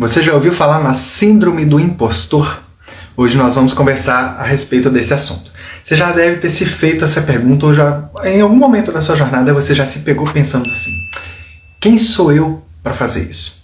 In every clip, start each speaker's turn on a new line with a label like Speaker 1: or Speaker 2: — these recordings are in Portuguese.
Speaker 1: Você já ouviu falar na síndrome do impostor? Hoje nós vamos conversar a respeito desse assunto. Você já deve ter se feito essa pergunta ou já, em algum momento da sua jornada, você já se pegou pensando assim: quem sou eu para fazer isso?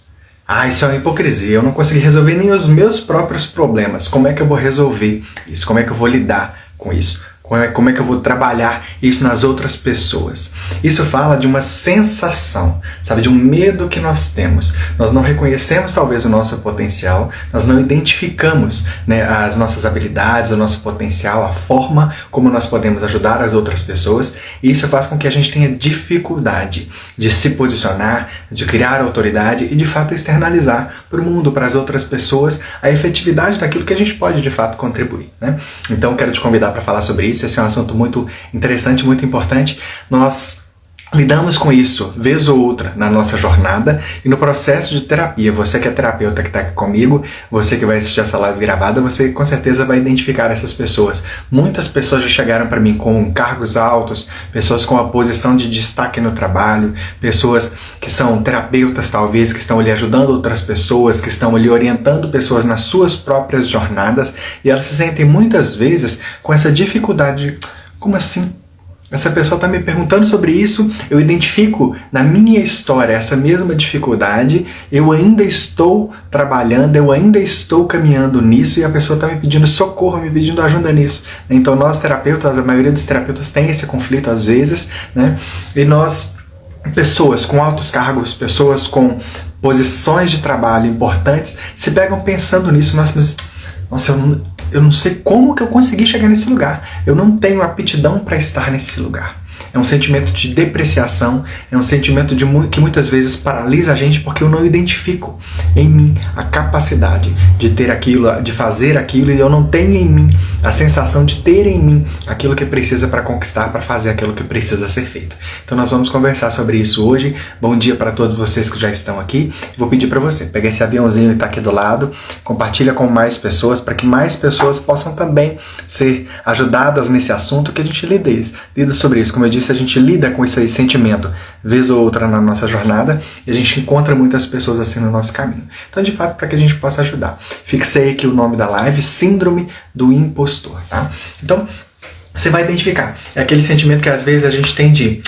Speaker 1: Isso é uma hipocrisia, eu não consegui resolver nem os meus próprios problemas. Como é que eu vou resolver isso? Como é que eu vou lidar com isso? Como é que eu vou trabalhar isso nas outras pessoas? Isso fala de uma sensação, sabe, de um medo que nós temos. Nós não reconhecemos talvez o nosso potencial, nós não identificamos, as nossas habilidades, o nosso potencial, a forma como nós podemos ajudar as outras pessoas. E isso faz com que a gente tenha dificuldade de se posicionar, de criar autoridade e de fato externalizar para o mundo, para as outras pessoas, a efetividade daquilo que a gente pode de fato contribuir, né? Então quero te convidar para falar sobre isso. Esse é um assunto muito interessante, muito importante. Nós lidamos com isso, vez ou outra, na nossa jornada e no processo de terapia. Você que é terapeuta que está aqui comigo, você que vai assistir essa live gravada, você com certeza vai identificar essas pessoas. Muitas pessoas já chegaram para mim com cargos altos, pessoas com a posição de destaque no trabalho, pessoas que são terapeutas talvez, que estão ali ajudando outras pessoas, que estão ali orientando pessoas nas suas próprias jornadas, e elas se sentem muitas vezes com essa dificuldade. Como assim? Essa pessoa está me perguntando sobre isso, eu identifico na minha história essa mesma dificuldade, eu ainda estou trabalhando, eu ainda estou caminhando nisso e a pessoa está me pedindo socorro, me pedindo ajuda nisso. Então nós terapeutas, a maioria dos terapeutas tem esse conflito às vezes, né? E nós, pessoas com altos cargos, pessoas com posições de trabalho importantes, se pegam pensando nisso. Nossa, eu não sei como que eu consegui chegar nesse lugar. Eu não tenho aptidão para estar nesse lugar. É um sentimento de depreciação, é um sentimento que muitas vezes paralisa a gente porque eu não identifico em mim a capacidade de ter aquilo, de fazer aquilo, e eu não tenho em mim a sensação de ter em mim aquilo que precisa para conquistar, para fazer aquilo que precisa ser feito. Então nós vamos conversar sobre isso hoje. Bom dia para todos vocês que já estão aqui. Vou pedir para você, pegar esse aviãozinho e está aqui do lado, compartilha com mais pessoas, para que mais pessoas possam também ser ajudadas nesse assunto, que a gente lida sobre isso. Como eu disse, a gente lida com esse sentimento vez ou outra na nossa jornada e a gente encontra muitas pessoas assim no nosso caminho. Então, de fato, para que a gente possa ajudar, fixei aqui o nome da live: Síndrome do Impostor, tá? Então, você vai identificar. É aquele sentimento que às vezes a gente tem de: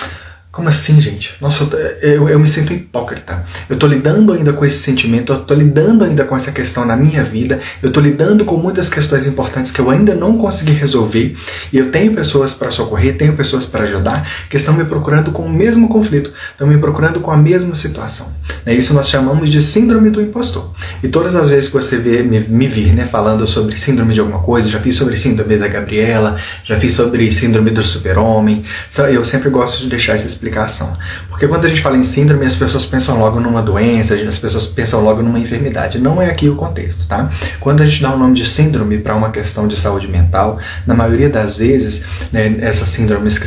Speaker 1: como assim, gente? Nossa, eu me sinto hipócrita. Eu tô lidando ainda com esse sentimento, eu tô lidando ainda com essa questão na minha vida, eu tô lidando com muitas questões importantes que eu ainda não consegui resolver, e eu tenho pessoas para socorrer, tenho pessoas para ajudar, que estão me procurando com o mesmo conflito, estão me procurando com a mesma situação. Isso nós chamamos de síndrome do impostor. E todas as vezes que você me vir, falando sobre síndrome de alguma coisa, já fiz sobre síndrome da Gabriela, já fiz sobre síndrome do super-homem, eu sempre gosto de deixar essa explicação. Porque quando a gente fala em síndrome, as pessoas pensam logo numa doença, as pessoas pensam logo numa enfermidade. Não é aqui o contexto, tá? Quando a gente dá o nome de síndrome para uma questão de saúde mental, na maioria das vezes, essas síndromes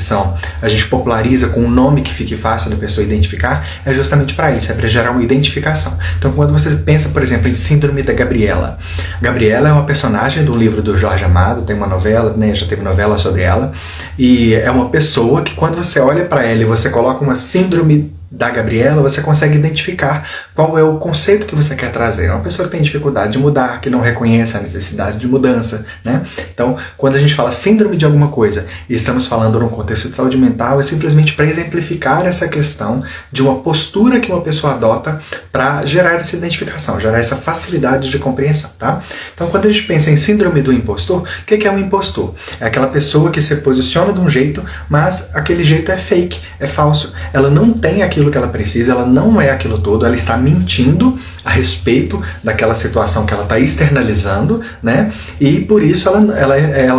Speaker 1: a gente populariza com um nome que fique fácil da pessoa identificar, é justamente para isso, é para gerar uma identificação. Então, quando você pensa, por exemplo, em síndrome da Gabriela, Gabriela é uma personagem do livro do Jorge Amado, tem uma novela, já teve novela sobre ela, e é uma pessoa que, quando você olha para ela e você coloca uma síndrome da Gabriela, você consegue identificar qual é o conceito que você quer trazer. É uma pessoa que tem dificuldade de mudar, que não reconhece a necessidade de mudança, Então, quando a gente fala síndrome de alguma coisa e estamos falando num contexto de saúde mental, é simplesmente para exemplificar essa questão de uma postura que uma pessoa adota para gerar essa identificação, gerar essa facilidade de compreensão, tá? Então, quando a gente pensa em síndrome do impostor, o que é um impostor? É aquela pessoa que se posiciona de um jeito, mas aquele jeito é fake, é falso. Ela não tem aquilo que ela precisa, ela não é aquilo todo, ela está mentindo a respeito daquela situação que ela está externalizando, E por isso ela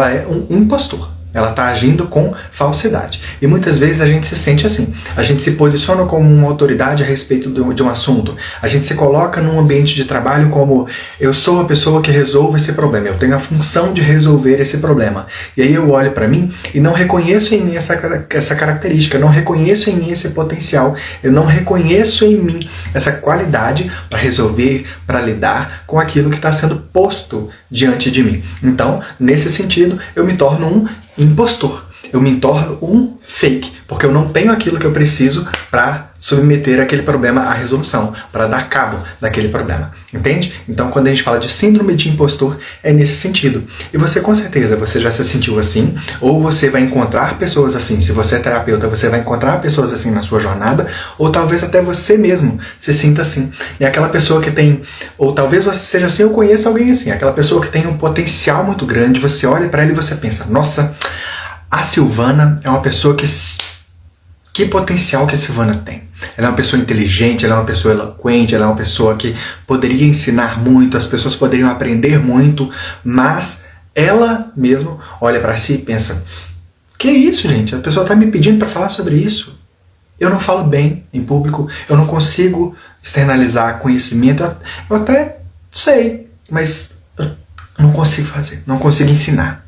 Speaker 1: é um impostor. Ela está agindo com falsidade. E muitas vezes a gente se sente assim. A gente se posiciona como uma autoridade a respeito de um assunto. A gente se coloca num ambiente de trabalho como: eu sou a pessoa que resolve esse problema. Eu tenho a função de resolver esse problema. E aí eu olho para mim e não reconheço em mim essa característica. Eu não reconheço em mim esse potencial. Eu não reconheço em mim essa qualidade para resolver, para lidar com aquilo que está sendo posto diante de mim. Então, nesse sentido, eu me torno um impostor. Eu me torno um fake, porque eu não tenho aquilo que eu preciso para submeter aquele problema à resolução, para dar cabo daquele problema, entende? Então, quando a gente fala de síndrome de impostor, é nesse sentido. E você, com certeza, você já se sentiu assim, ou você vai encontrar pessoas assim. Se você é terapeuta, você vai encontrar pessoas assim na sua jornada, ou talvez até você mesmo se sinta assim. E aquela pessoa que tem, ou talvez você seja assim, eu conheço alguém assim, aquela pessoa que tem um potencial muito grande, você olha para ela e você pensa, nossa, a Silvana é uma pessoa que potencial que a Silvana tem. Ela é uma pessoa inteligente, ela é uma pessoa eloquente, ela é uma pessoa que poderia ensinar muito, as pessoas poderiam aprender muito, mas ela mesmo olha para si e pensa, que é isso, gente? A pessoa está me pedindo para falar sobre isso. Eu não falo bem em público, eu não consigo externalizar conhecimento, eu até sei, mas eu não consigo fazer, não consigo ensinar,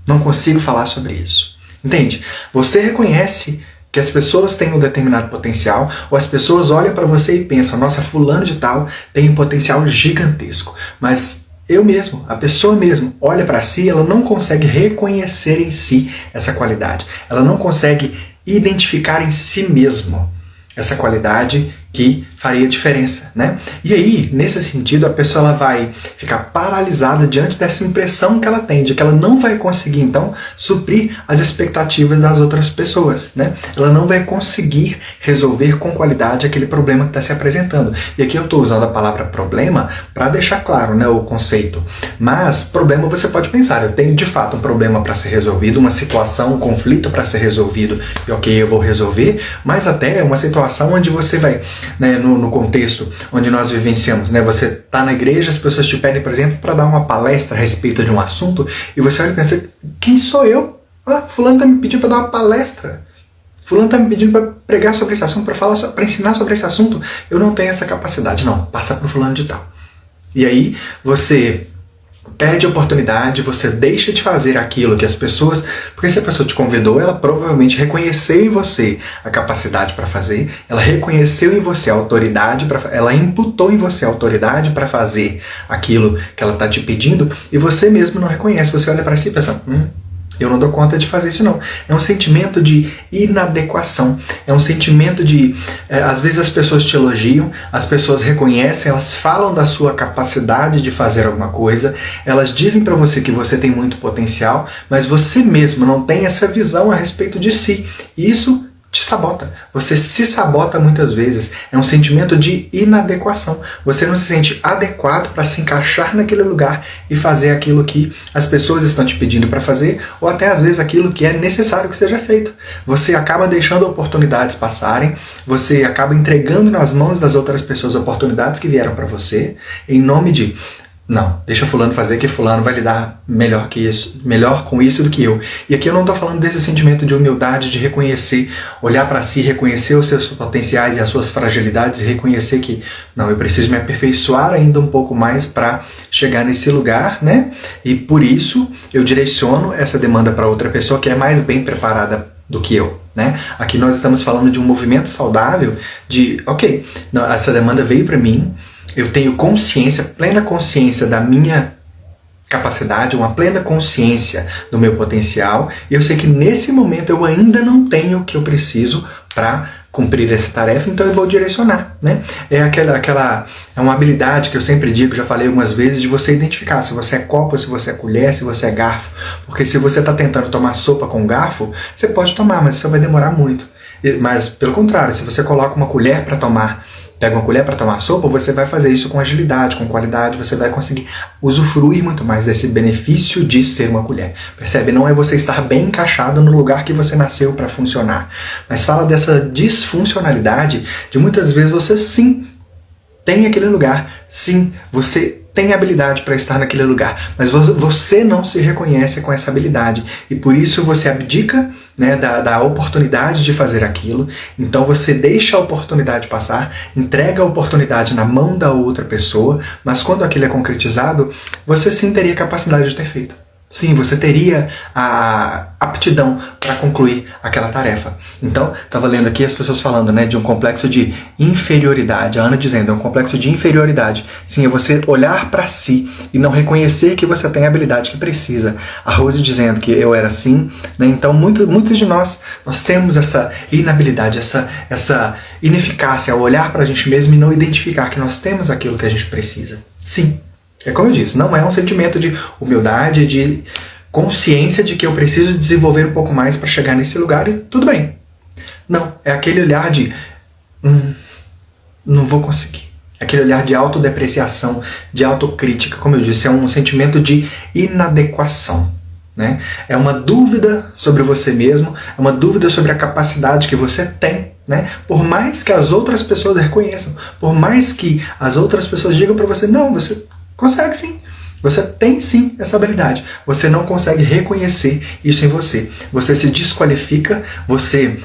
Speaker 1: não consigo falar sobre isso. Entende? Você reconhece que as pessoas têm um determinado potencial, ou as pessoas olham para você e pensam, nossa, fulano de tal tem um potencial gigantesco, mas eu mesmo, a pessoa mesmo, olha para si, ela não consegue reconhecer em si essa qualidade, ela não consegue identificar em si mesmo essa qualidade que faria diferença, né? E aí, nesse sentido, a pessoa ela vai ficar paralisada diante dessa impressão que ela tem, de que ela não vai conseguir, então, suprir as expectativas das outras pessoas, né? Ela não vai conseguir resolver com qualidade aquele problema que está se apresentando. E aqui eu estou usando a palavra problema para deixar claro, né, o conceito. Mas, problema você pode pensar, eu tenho de fato um problema para ser resolvido, uma situação, um conflito para ser resolvido, e ok, eu vou resolver, mas até uma situação onde você vai, né, no contexto onde nós vivenciamos, né? Você está na igreja, as pessoas te pedem, por exemplo, para dar uma palestra a respeito de um assunto, e você olha e pensa, quem sou eu? Ah, fulano está me pedindo para dar uma palestra. Fulano está me pedindo para pregar sobre esse assunto, para ensinar sobre esse assunto. Eu não tenho essa capacidade. Não, passa para o fulano de tal. E aí você perde a oportunidade, você deixa de fazer aquilo que as pessoas... Porque se a pessoa te convidou, ela provavelmente reconheceu em você a capacidade para fazer, ela reconheceu em você a autoridade, ela imputou em você a autoridade para fazer aquilo que ela está te pedindo, e você mesmo não reconhece. Você olha para si e pensa, eu não dou conta de fazer isso não. É um sentimento de inadequação. É um sentimento de... às vezes as pessoas te elogiam, as pessoas reconhecem, elas falam da sua capacidade de fazer alguma coisa, elas dizem para você que você tem muito potencial, mas você mesmo não tem essa visão a respeito de si. E isso te sabota. Você se sabota muitas vezes. É um sentimento de inadequação. Você não se sente adequado para se encaixar naquele lugar e fazer aquilo que as pessoas estão te pedindo para fazer, ou até às vezes aquilo que é necessário que seja feito. Você acaba deixando oportunidades passarem, você acaba entregando nas mãos das outras pessoas oportunidades que vieram para você, em nome de... Não, deixa fulano fazer que fulano vai lidar melhor que isso, melhor com isso do que eu. E aqui eu não estou falando desse sentimento de humildade, de reconhecer, olhar para si, reconhecer os seus potenciais e as suas fragilidades e reconhecer que, não, eu preciso me aperfeiçoar ainda um pouco mais para chegar nesse lugar, né? E por isso eu direciono essa demanda para outra pessoa que é mais bem preparada do que eu, né? Aqui nós estamos falando de um movimento saudável de, ok, essa demanda veio para mim, eu tenho consciência, plena consciência da minha capacidade, uma plena consciência do meu potencial, e eu sei que nesse momento eu ainda não tenho o que eu preciso para cumprir essa tarefa, então eu vou direcionar, né? É uma habilidade que eu sempre digo, já falei algumas vezes, de você identificar se você é copo, se você é colher, se você é garfo, porque se você está tentando tomar sopa com garfo, você pode tomar, mas isso vai demorar muito. Mas pelo contrário, se você coloca uma colher para tomar, pega uma colher para tomar sopa, você vai fazer isso com agilidade, com qualidade, você vai conseguir usufruir muito mais desse benefício de ser uma colher. Percebe? Não é você estar bem encaixado no lugar que você nasceu para funcionar, mas fala dessa disfuncionalidade de muitas vezes você sim tem aquele lugar, sim, você tem habilidade para estar naquele lugar, mas você não se reconhece com essa habilidade e por isso você abdica, né, da oportunidade de fazer aquilo, então você deixa a oportunidade passar, entrega a oportunidade na mão da outra pessoa, mas quando aquilo é concretizado, você sim teria capacidade de ter feito. Sim, você teria a aptidão para concluir aquela tarefa. Então, estava lendo aqui as pessoas falando, né, de um complexo de inferioridade. A Ana dizendo, é um complexo de inferioridade. Sim, é você olhar para si e não reconhecer que você tem a habilidade que precisa. A Rose dizendo que eu era assim, né? Então, muitos de nós temos essa inabilidade, essa ineficácia ao olhar para a gente mesmo e não identificar que nós temos aquilo que a gente precisa. Sim. É como eu disse, não é um sentimento de humildade, de consciência de que eu preciso desenvolver um pouco mais para chegar nesse lugar e tudo bem. Não, é aquele olhar de não vou conseguir. Aquele olhar de autodepreciação, de autocrítica, como eu disse, é um sentimento de inadequação. Né? É uma dúvida sobre você mesmo, é uma dúvida sobre a capacidade que você tem. Né? Por mais que as outras pessoas reconheçam, por mais que as outras pessoas digam para você, não, você consegue sim. Você tem sim essa habilidade. Você não consegue reconhecer isso em você. Você se desqualifica, você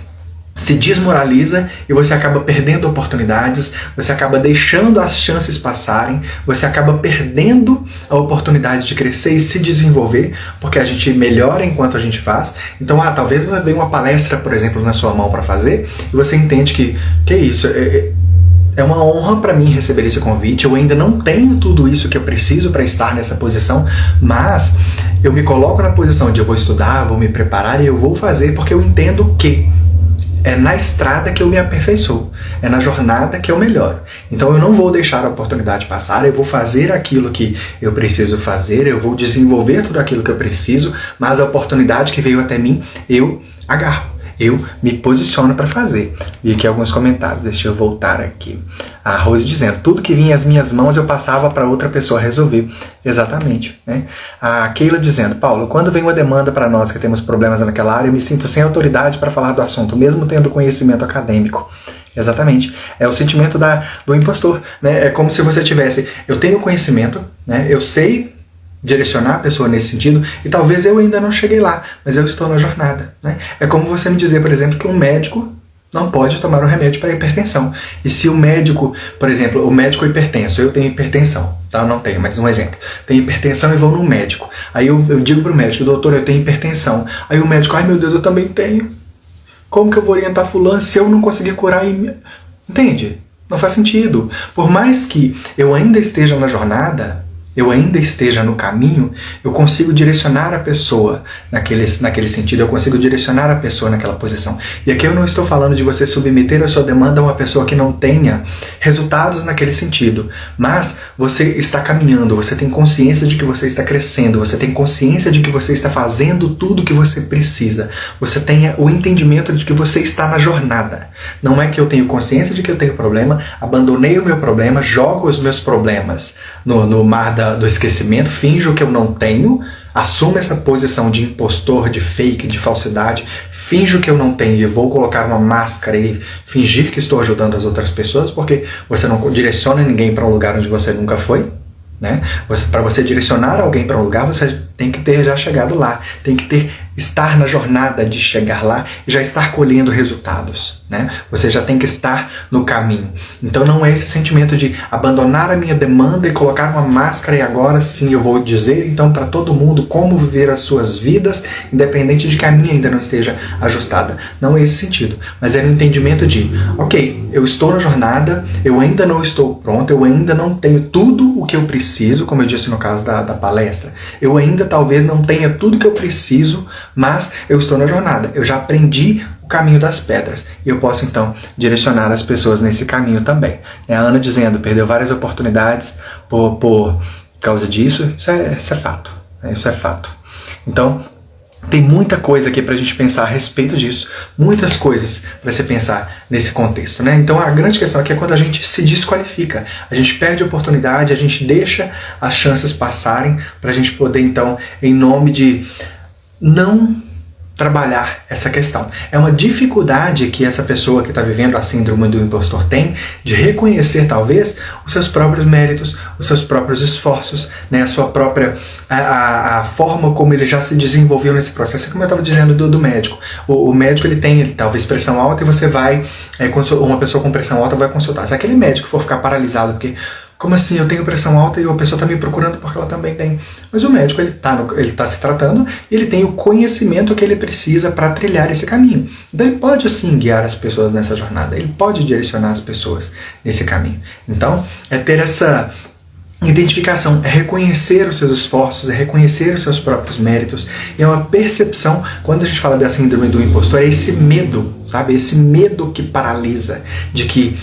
Speaker 1: se desmoraliza e você acaba perdendo oportunidades, você acaba deixando as chances passarem, você acaba perdendo a oportunidade de crescer e se desenvolver, porque a gente melhora enquanto a gente faz. Então, talvez você venha uma palestra, por exemplo, na sua mão para fazer, e você entende que é isso, é uma honra para mim receber esse convite. Eu ainda não tenho tudo isso que eu preciso para estar nessa posição, mas eu me coloco na posição de eu vou estudar, vou me preparar e eu vou fazer porque eu entendo que é na estrada que eu me aperfeiçoo, é na jornada que eu melhoro. Então eu não vou deixar a oportunidade passar, eu vou fazer aquilo que eu preciso fazer, eu vou desenvolver tudo aquilo que eu preciso, mas a oportunidade que veio até mim, eu agarro. Eu me posiciono para fazer. E aqui alguns comentários, deixa eu voltar aqui. A Rose dizendo, tudo que vinha às minhas mãos eu passava para outra pessoa resolver. Exatamente. Né? A Keila dizendo, Paulo, quando vem uma demanda para nós que temos problemas naquela área, eu me sinto sem autoridade para falar do assunto, mesmo tendo conhecimento acadêmico. Exatamente. É o sentimento do impostor. Né? É como se você tivesse, eu tenho conhecimento, né? Eu sei direcionar a pessoa nesse sentido, e talvez eu ainda não cheguei lá, mas eu estou na jornada. Né? É como você me dizer, por exemplo, que um médico não pode tomar um remédio para hipertensão. E se o médico, por exemplo, o médico é hipertenso, eu tenho hipertensão, tá? Eu não tenho, mas um exemplo. Tenho hipertensão e vou num médico. Aí eu digo para o médico, doutor, eu tenho hipertensão. Aí o médico, ai meu Deus, eu também tenho. Como que eu vou orientar fulano se eu não conseguir curar? Entende? Não faz sentido. Por mais que eu ainda esteja na jornada, eu ainda esteja no caminho, eu consigo direcionar a pessoa naquele sentido, eu consigo direcionar a pessoa naquela posição. E aqui eu não estou falando de você submeter a sua demanda a uma pessoa que não tenha resultados naquele sentido, mas você está caminhando, você tem consciência de que você está crescendo, você tem consciência de que você está fazendo tudo o que você precisa, você tem o entendimento de que você está na jornada. Não é que eu tenho consciência de que eu tenho problema, abandonei o meu problema, jogo os meus problemas no mar do esquecimento, finjo que eu não tenho, assumo essa posição de impostor, de fake, de falsidade, finjo que eu não tenho e vou colocar uma máscara e fingir que estou ajudando as outras pessoas, porque você não direciona ninguém para um lugar onde você nunca foi. Né? Para você direcionar alguém para um lugar, você tem que ter já chegado lá, tem que estar na jornada de chegar lá e já estar colhendo resultados. Né? Você já tem que estar no caminho. Então não é esse sentimento de abandonar a minha demanda e colocar uma máscara e agora sim eu vou dizer então para todo mundo como viver as suas vidas, independente de que a minha ainda não esteja ajustada. Não é esse sentido, mas é no entendimento de, ok, eu estou na jornada, eu ainda não estou pronto, eu ainda não tenho tudo o que eu preciso, como eu disse no caso da palestra, eu ainda talvez não tenha tudo que eu preciso, mas eu estou na jornada, eu já aprendi o caminho das pedras, e eu posso então direcionar as pessoas nesse caminho também. A Ana dizendo, perdeu várias oportunidades por causa disso, isso é fato, isso é fato. Então, tem muita coisa aqui para a gente pensar a respeito disso, muitas coisas para se pensar nesse contexto, né? Então a grande questão aqui é quando a gente se desqualifica, a gente perde a oportunidade, a gente deixa as chances passarem para a gente poder então, em nome de não trabalhar essa questão. É uma dificuldade que essa pessoa que está vivendo a síndrome do impostor tem de reconhecer talvez os seus próprios méritos, os seus próprios esforços, né, a sua própria a forma como ele já se desenvolveu nesse processo. Como eu estava dizendo do médico. O médico ele tem talvez pressão alta e você vai, uma pessoa com pressão alta vai consultar. Se aquele médico for ficar paralisado porque Como assim? Eu tenho pressão alta e a pessoa está me procurando porque ela também tem. Mas o médico ele tá se tratando e ele tem o conhecimento que ele precisa para trilhar esse caminho. Então ele pode sim guiar as pessoas nessa jornada, ele pode direcionar as pessoas nesse caminho. Então é ter essa identificação, é reconhecer os seus esforços, é reconhecer os seus próprios méritos, é uma percepção. Quando a gente fala da síndrome do impostor, é esse medo, sabe? Esse medo que paralisa, de que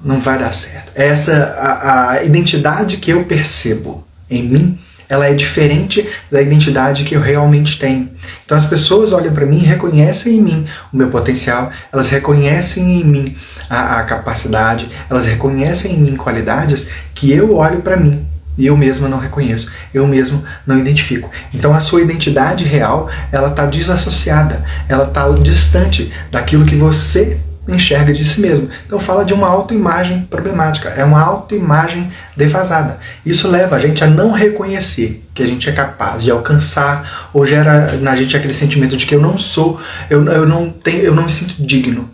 Speaker 1: não vai dar certo. A identidade que eu percebo em mim, ela é diferente da identidade que eu realmente tenho. Então as pessoas olham para mim e reconhecem em mim o meu potencial, elas reconhecem em mim a capacidade, elas reconhecem em mim qualidades que eu olho para mim e eu mesmo não reconheço, eu mesmo não identifico. Então a sua identidade real, ela está desassociada, ela está distante daquilo que você enxerga de si mesmo. Então fala de uma autoimagem problemática, é uma autoimagem defasada. Isso leva a gente a não reconhecer que a gente é capaz de alcançar, ou gera na gente aquele sentimento de que eu não sou, eu não me sinto digno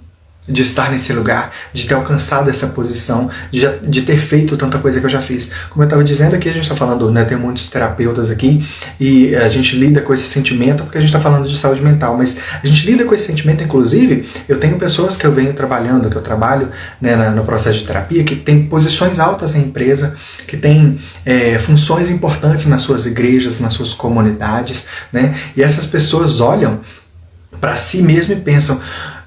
Speaker 1: de estar nesse lugar, de ter alcançado essa posição, de ter feito tanta coisa que eu já fiz. Como eu estava dizendo aqui, a gente está falando, né, tem muitos terapeutas aqui, e a gente lida com esse sentimento, porque a gente está falando de saúde mental, mas a gente lida com esse sentimento, inclusive, eu tenho pessoas que eu venho trabalhando, que eu trabalho, né, no processo de terapia, que tem posições altas na empresa, que tem funções importantes nas suas igrejas, nas suas comunidades, né, e essas pessoas olham para si mesmo e pensam: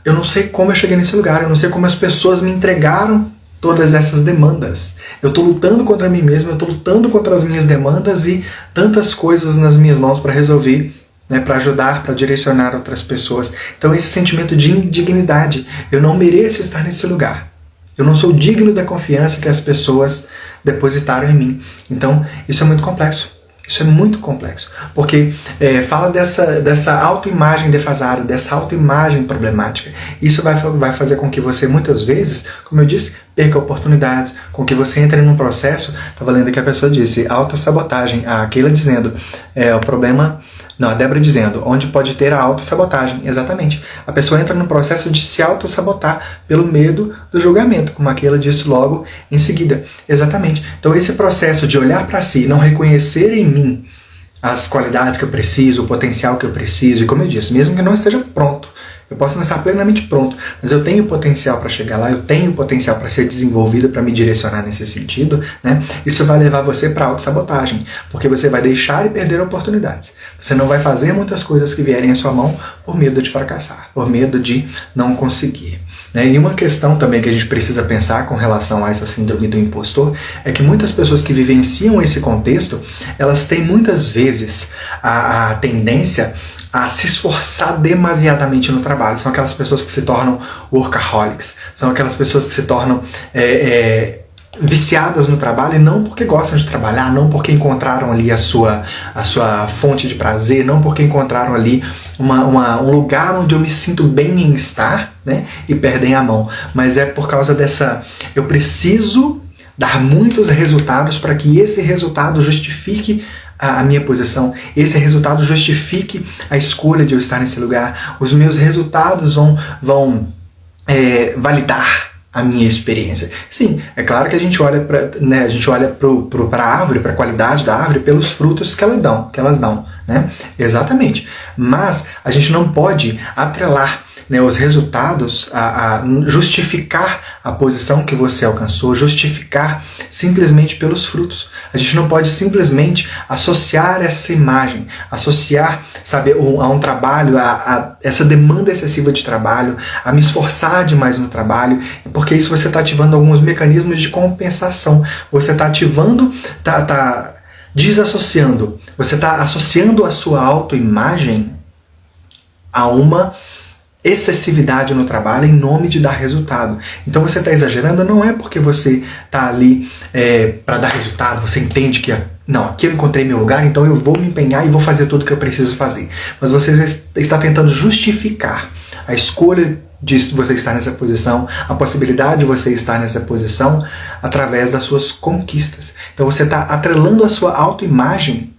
Speaker 1: eu não sei como eu cheguei nesse lugar, eu não sei como as pessoas me entregaram todas essas demandas. Eu estou lutando contra mim mesmo, eu estou lutando contra as minhas demandas e tantas coisas nas minhas mãos para resolver, né, para ajudar, para direcionar outras pessoas. Então esse sentimento de indignidade, eu não mereço estar nesse lugar. Eu não sou digno da confiança que as pessoas depositaram em mim. Então isso é muito complexo. Isso é muito complexo, porque fala dessa autoimagem defasada, dessa autoimagem problemática. Isso vai fazer com que você, muitas vezes, como eu disse, perca oportunidades, com que você entre num processo. Estava lendo que a pessoa disse autossabotagem, a Keila dizendo, o problema... Não, a Débora dizendo, onde pode ter a autossabotagem. Exatamente. A pessoa entra no processo de se autossabotar pelo medo do julgamento, como aquela disse logo em seguida. Exatamente. Então esse processo de olhar para si, não reconhecer em mim as qualidades que eu preciso, o potencial que eu preciso, e como eu disse, mesmo que não esteja pronto, eu posso não estar plenamente pronto, mas eu tenho potencial para chegar lá, eu tenho potencial para ser desenvolvido, para me direcionar nesse sentido, né? Isso vai levar você para a autossabotagem, porque você vai deixar e perder oportunidades. Você não vai fazer muitas coisas que vierem à sua mão por medo de fracassar, por medo de não conseguir, né? E uma questão também que a gente precisa pensar com relação a essa síndrome do impostor é que muitas pessoas que vivenciam esse contexto, elas têm muitas vezes a tendência a se esforçar demasiadamente no trabalho. São aquelas pessoas que se tornam workaholics, são aquelas pessoas que se tornam viciadas no trabalho, e não porque gostam de trabalhar, não porque encontraram ali a sua fonte de prazer, não porque encontraram ali um lugar onde eu me sinto bem em estar, né, e perdem a mão, mas é por causa dessa, eu preciso dar muitos resultados para que esse resultado justifique a minha posição, esse resultado justifique a escolha de eu estar nesse lugar, os meus resultados vão validar a minha experiência. Sim, é claro que a gente olha para, né, para a árvore, para a qualidade da árvore, pelos frutos que elas dão, né? Exatamente. Mas a gente não pode atrelar, né, os resultados a justificar a posição que você alcançou, justificar simplesmente pelos frutos. A gente não pode simplesmente associar essa imagem, associar, sabe, a um trabalho, a essa demanda excessiva de trabalho, a me esforçar demais no trabalho, porque isso você está ativando alguns mecanismos de compensação. Você está ativando, está desassociando, você está associando a sua autoimagem a uma excessividade no trabalho em nome de dar resultado. Então você está exagerando, não é porque você está ali para dar resultado, você entende que não, aqui eu encontrei meu lugar, então eu vou me empenhar e vou fazer tudo o que eu preciso fazer. Mas você está tentando justificar a escolha de você estar nessa posição, a possibilidade de você estar nessa posição através das suas conquistas. Então você está atrelando a sua autoimagem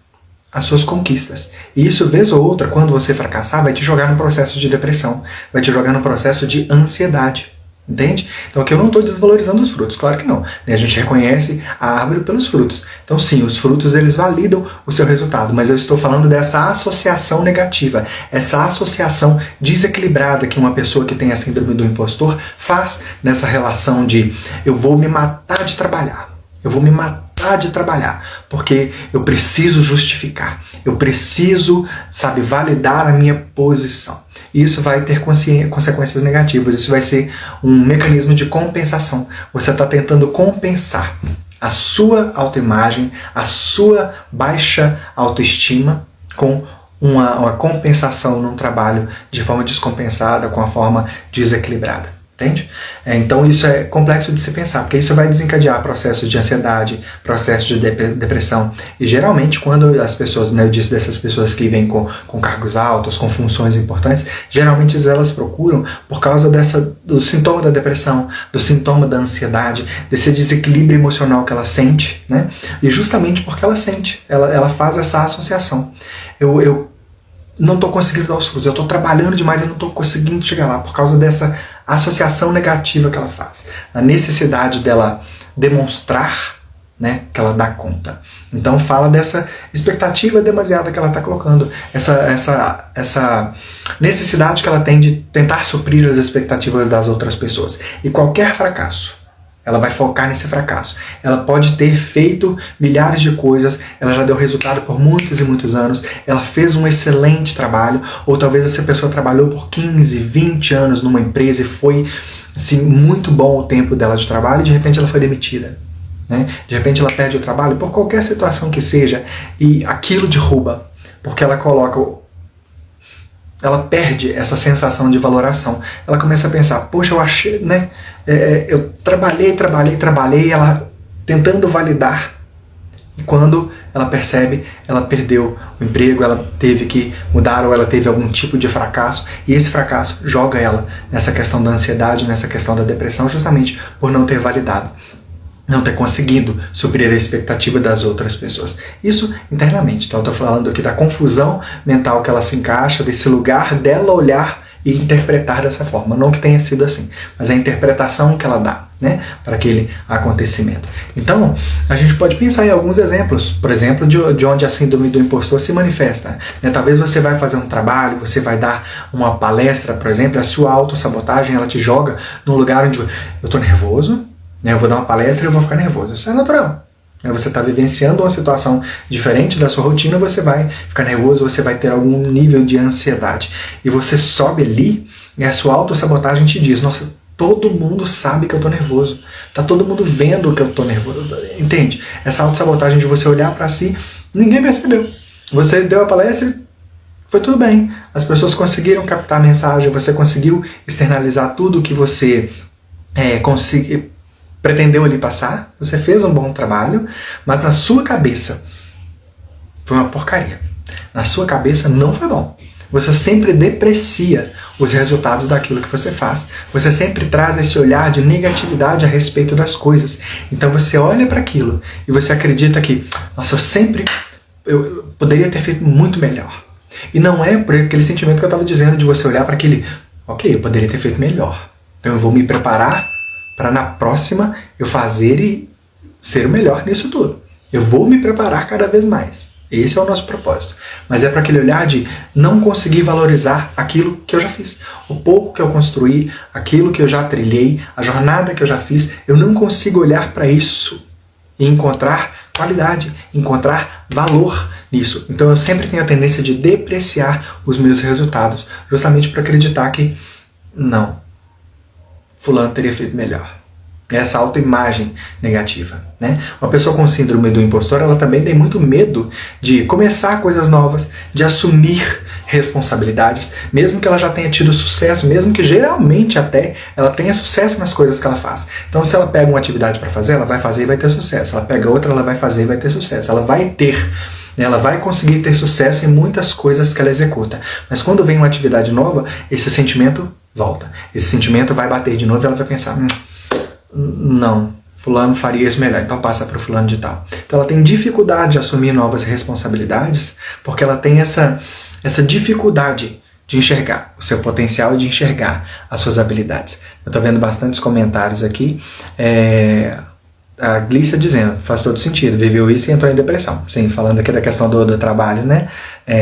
Speaker 1: às suas conquistas. E isso, vez ou outra, quando você fracassar, vai te jogar no processo de depressão, vai te jogar no processo de ansiedade. Entende? Então aqui eu não estou desvalorizando os frutos, claro que não. A gente reconhece a árvore pelos frutos. Então sim, os frutos eles validam o seu resultado, mas eu estou falando dessa associação negativa, essa associação desequilibrada que uma pessoa que tem a síndrome do impostor faz nessa relação de eu vou me matar de trabalhar, eu vou me matar de trabalhar, porque eu preciso justificar, eu preciso, validar a minha posição. Isso vai ter consequências negativas, isso vai ser um mecanismo de compensação. Você está tentando compensar a sua autoimagem, a sua baixa autoestima com uma compensação num trabalho de forma descompensada, com a forma desequilibrada. Entende? Então isso é complexo de se pensar, porque isso vai desencadear processos de ansiedade, processos de depressão. E geralmente quando as pessoas, eu disse dessas pessoas que vêm com cargos altos, com funções importantes, geralmente elas procuram por causa do sintoma da depressão, do sintoma da ansiedade, desse desequilíbrio emocional que ela sente, né? E justamente porque ela sente, ela faz essa associação. Eu não estou conseguindo dar os frutos, eu estou trabalhando demais e não estou conseguindo chegar lá, por causa dessa associação negativa que ela faz, a necessidade dela demonstrar, né, que ela dá conta. Então fala dessa expectativa demasiada que ela está colocando, essa necessidade que ela tem de tentar suprir as expectativas das outras pessoas. E qualquer fracasso, ela vai focar nesse fracasso. Ela pode ter feito milhares de coisas, ela já deu resultado por muitos e muitos anos, ela fez um excelente trabalho, ou talvez essa pessoa trabalhou por 15, 20 anos numa empresa e foi assim, muito bom o tempo dela de trabalho e de repente ela foi demitida. Né? De repente ela perde o trabalho por qualquer situação que seja e aquilo derruba, porque ela perde essa sensação de valoração. Ela começa a pensar, poxa, eu achei, né? Eu trabalhei, ela tentando validar. E quando ela percebe, ela perdeu o emprego, ela teve que mudar ou ela teve algum tipo de fracasso. E esse fracasso joga ela nessa questão da ansiedade, nessa questão da depressão, justamente por não ter validado, não ter conseguido suprir a expectativa das outras pessoas. Isso internamente. Então eu estou falando aqui da confusão mental que ela se encaixa, desse lugar dela olhar e interpretar dessa forma. Não que tenha sido assim, mas a interpretação que ela dá, né, para aquele acontecimento. Então, a gente pode pensar em alguns exemplos, por exemplo, de onde a síndrome do impostor se manifesta. Né? Talvez você vai fazer um trabalho, você vai dar uma palestra, por exemplo, a sua autossabotagem, ela te joga num lugar onde eu estou nervoso, eu vou dar uma palestra e eu vou ficar nervoso. Isso é natural. Você está vivenciando uma situação diferente da sua rotina, você vai ficar nervoso, você vai ter algum nível de ansiedade. E você sobe ali e a sua autossabotagem te diz, nossa, todo mundo sabe que eu estou nervoso. Está todo mundo vendo que eu estou nervoso. Entende? Essa autossabotagem de você olhar para si, ninguém percebeu. Você deu a palestra e foi tudo bem. As pessoas conseguiram captar a mensagem, você conseguiu externalizar tudo o que você pretendeu ali passar, você fez um bom trabalho, mas na sua cabeça foi uma porcaria. Na sua cabeça não foi bom. Você sempre deprecia os resultados daquilo que você faz. Você sempre traz esse olhar de negatividade a respeito das coisas. Então você olha para aquilo e você acredita que, nossa, eu poderia ter feito muito melhor. E não é por aquele sentimento que eu estava dizendo de você olhar para aquele, ok, eu poderia ter feito melhor. Então eu vou me preparar para na próxima eu fazer e ser o melhor nisso tudo. Eu vou me preparar cada vez mais. Esse é o nosso propósito. Mas é para aquele olhar de não conseguir valorizar aquilo que eu já fiz. O pouco que eu construí, aquilo que eu já trilhei, a jornada que eu já fiz, eu não consigo olhar para isso e encontrar qualidade, encontrar valor nisso. Então eu sempre tenho a tendência de depreciar os meus resultados, justamente para acreditar que não, fulano teria feito melhor. Essa autoimagem negativa. Né? Uma pessoa com síndrome do impostor, ela também tem muito medo de começar coisas novas, de assumir responsabilidades, mesmo que ela já tenha tido sucesso, mesmo que geralmente até ela tenha sucesso nas coisas que ela faz. Então se ela pega uma atividade para fazer, ela vai fazer e vai ter sucesso. Ela pega outra, ela vai fazer e vai ter sucesso. Ela vai conseguir ter sucesso em muitas coisas que ela executa. Mas quando vem uma atividade nova, esse sentimento volta. Esse sentimento vai bater de novo e ela vai pensar, não, fulano faria isso melhor, então passa para o fulano de tal. Então ela tem dificuldade de assumir novas responsabilidades, porque ela tem essa dificuldade de enxergar o seu potencial e de enxergar as suas habilidades. Eu estou vendo bastantes comentários aqui. A Glícia dizendo, faz todo sentido, viveu isso e entrou em depressão. Sim, falando aqui da questão do trabalho, né,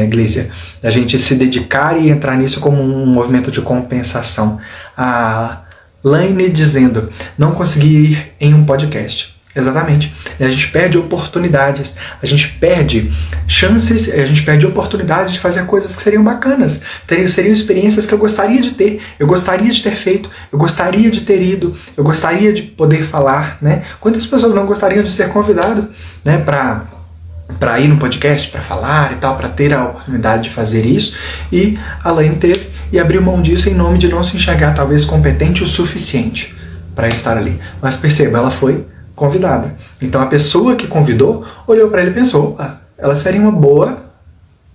Speaker 1: Glícia? A gente se dedicar e entrar nisso como um movimento de compensação. A Laine dizendo, não consegui ir em um podcast. Exatamente. A gente perde oportunidades, a gente perde chances, a gente perde oportunidades de fazer coisas que seriam bacanas. Seriam experiências que eu gostaria de ter, eu gostaria de ter feito, eu gostaria de ter ido, eu gostaria de poder falar, né? Quantas pessoas não gostariam de ser convidado, né, para ir no podcast, para falar e tal, para ter a oportunidade de fazer isso, e a Laine teve e abriu mão disso em nome de não se enxergar talvez competente o suficiente para estar ali. Mas perceba, ela foi convidada. Então a pessoa que convidou olhou para ele e pensou, ela seria uma boa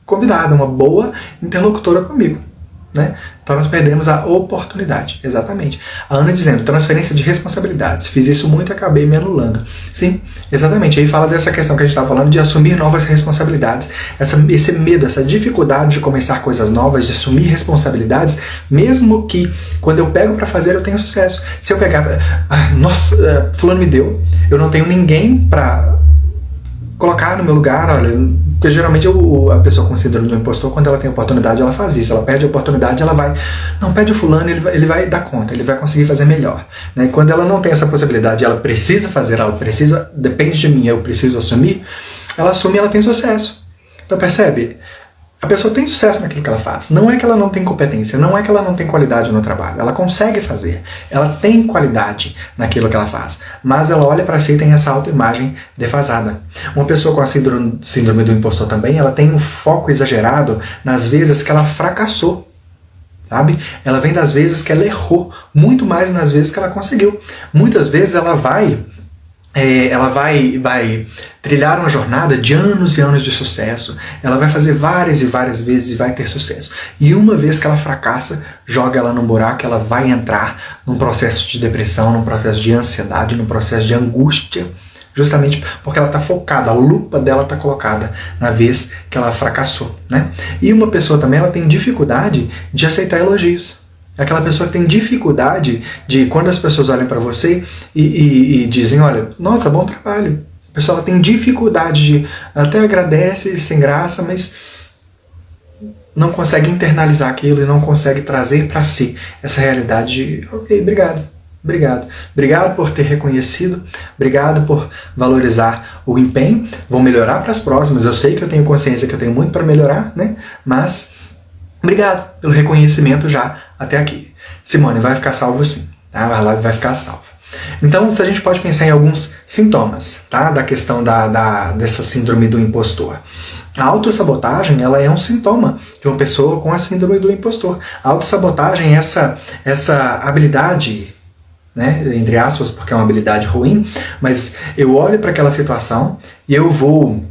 Speaker 1: convidada, uma boa interlocutora comigo, né? Então nós perdemos a oportunidade, exatamente. A Ana dizendo, transferência de responsabilidades, fiz isso muito e acabei me anulando. Sim, exatamente, aí fala dessa questão que a gente está falando de assumir novas responsabilidades, esse medo, essa dificuldade de começar coisas novas, de assumir responsabilidades, mesmo que quando eu pego para fazer eu tenho sucesso. Se eu pegar, nossa, fulano me deu, eu não tenho ninguém para colocar no meu lugar, olha, porque geralmente a pessoa com síndrome do impostor, quando ela tem oportunidade, ela faz isso, ela perde a oportunidade, ela vai, não, pede o fulano, ele vai dar conta, ele vai conseguir fazer melhor, né? Quando ela não tem essa possibilidade, ela precisa fazer, ela precisa, depende de mim, eu preciso assumir, ela assume e ela tem sucesso. Então percebe? A pessoa tem sucesso naquilo que ela faz. Não é que ela não tem competência, não é que ela não tem qualidade no trabalho. Ela consegue fazer. Ela tem qualidade naquilo que ela faz. Mas ela olha para si e tem essa autoimagem defasada. Uma pessoa com a síndrome do impostor também, ela tem um foco exagerado nas vezes que ela fracassou. Sabe? Ela vem das vezes que ela errou, muito mais nas vezes que ela conseguiu. Muitas vezes ela vai trilhar uma jornada de anos e anos de sucesso, ela vai fazer várias e várias vezes e vai ter sucesso. E uma vez que ela fracassa, joga ela num buraco, ela vai entrar num processo de depressão, num processo de ansiedade, num processo de angústia, justamente porque ela está focada, a lupa dela está colocada na vez que ela fracassou, né? E uma pessoa também, ela tem dificuldade de aceitar elogios. Aquela pessoa que tem dificuldade de, quando as pessoas olham para você e dizem, olha, nossa, bom trabalho. A pessoa ela tem dificuldade de, até agradece, sem graça, mas não consegue internalizar aquilo e não consegue trazer para si essa realidade de, ok, obrigado. Obrigado por ter reconhecido, obrigado por valorizar o empenho, vou melhorar para as próximas, eu sei que eu tenho consciência que eu tenho muito para melhorar, né? Mas obrigado pelo reconhecimento já até aqui. Simone, vai ficar salvo sim, tá? A live vai ficar salva. Então, se a gente pode pensar em alguns sintomas, tá? Da questão dessa síndrome do impostor. A autossabotagem, ela é um sintoma de uma pessoa com a síndrome do impostor. A autossabotagem é essa habilidade, né, entre aspas, porque é uma habilidade ruim, mas eu olho para aquela situação e eu vou...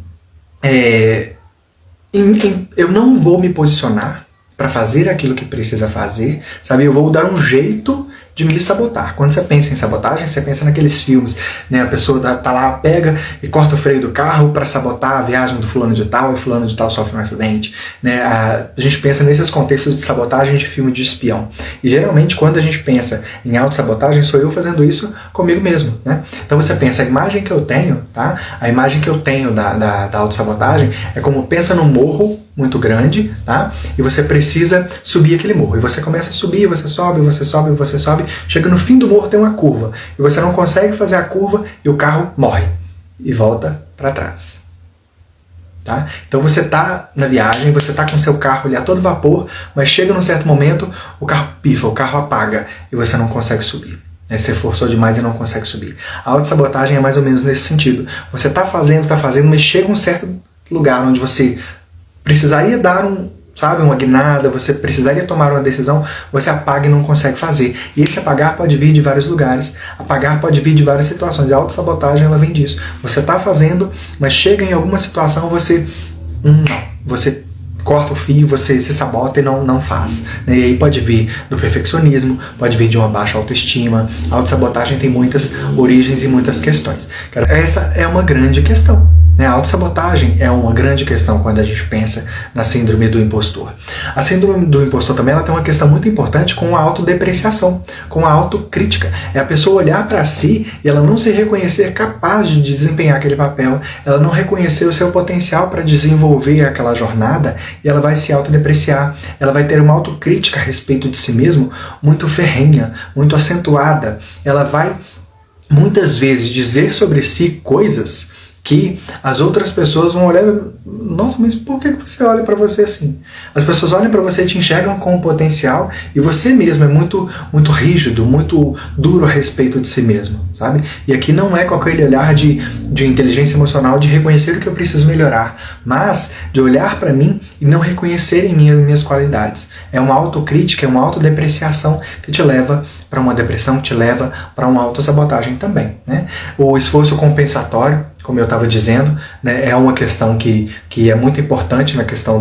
Speaker 1: eu não vou me posicionar para fazer aquilo que precisa fazer, sabe? Eu vou dar um jeito de me sabotar. Quando você pensa em sabotagem, você pensa naqueles filmes, né? A pessoa tá lá, pega e corta o freio do carro para sabotar a viagem do fulano de tal, e fulano de tal sofre um acidente, né? A gente pensa nesses contextos de sabotagem de filme de espião. E geralmente quando a gente pensa em autossabotagem, sou eu fazendo isso comigo mesmo, né? Então você pensa, a imagem que eu tenho, tá? A imagem que eu tenho da autossabotagem é como pensa num morro muito grande, tá? E você precisa subir aquele morro. E você começa a subir, você sobe, chega no fim do morro, tem uma curva. E você não consegue fazer a curva e o carro morre. E volta para trás. Tá? Então você tá na viagem, você tá com seu carro ali a todo vapor, mas chega num certo momento, o carro pifa, o carro apaga e você não consegue subir. Você forçou demais e não consegue subir. A autossabotagem é mais ou menos nesse sentido. Você tá fazendo, mas chega um certo lugar onde você precisaria dar uma guinada, você precisaria tomar uma decisão, você apaga e não consegue fazer. E esse apagar pode vir de vários lugares, apagar pode vir de várias situações. A autossabotagem, ela vem disso. Você está fazendo, mas chega em alguma situação, você corta o fio, você se sabota e não faz. E aí pode vir do perfeccionismo, pode vir de uma baixa autoestima. A autossabotagem tem muitas origens e muitas questões. Essa é uma grande questão. A autossabotagem é uma grande questão quando a gente pensa na síndrome do impostor. A síndrome do impostor também ela tem uma questão muito importante com a autodepreciação, com a autocrítica. É a pessoa olhar para si e ela não se reconhecer capaz de desempenhar aquele papel, ela não reconhecer o seu potencial para desenvolver aquela jornada e ela vai se autodepreciar, ela vai ter uma autocrítica a respeito de si mesmo muito ferrenha, muito acentuada. Ela vai muitas vezes dizer sobre si coisas que as outras pessoas vão olhar, nossa, mas por que você olha para você assim? As pessoas olham para você e te enxergam com potencial e você mesmo é muito rígido, muito duro a respeito de si mesmo, sabe? E aqui não é com aquele olhar de inteligência emocional de reconhecer o que eu preciso melhorar, mas de olhar para mim e não reconhecer em mim as minhas qualidades. É uma autocrítica, é uma autodepreciação que te leva para uma depressão, te leva para uma autossabotagem também, né? O esforço compensatório, como eu estava dizendo, né, é uma questão que é muito importante na questão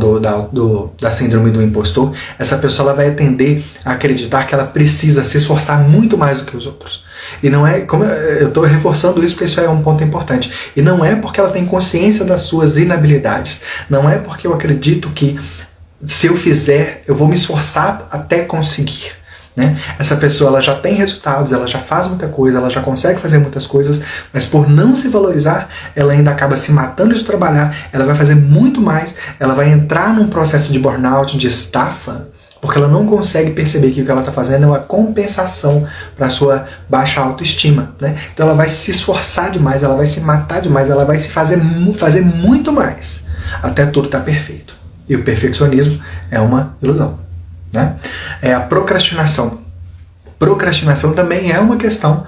Speaker 1: da síndrome do impostor. Essa pessoa ela vai tender a acreditar que ela precisa se esforçar muito mais do que os outros. E não é, como eu estou reforçando isso porque isso é um ponto importante, e não é porque ela tem consciência das suas inabilidades, não é porque eu acredito que se eu fizer, eu vou me esforçar até conseguir. Né? Essa pessoa ela já tem resultados, ela já faz muita coisa, ela já consegue fazer muitas coisas, mas por não se valorizar, ela ainda acaba se matando de trabalhar, ela vai fazer muito mais, ela vai entrar num processo de burnout, de estafa, porque ela não consegue perceber que o que ela está fazendo é uma compensação para a sua baixa autoestima. Né? Então ela vai se esforçar demais, ela vai se matar demais, ela vai se fazer muito mais, até tudo estar perfeito. E o perfeccionismo é uma ilusão. Né? É a procrastinação. Procrastinação também é uma questão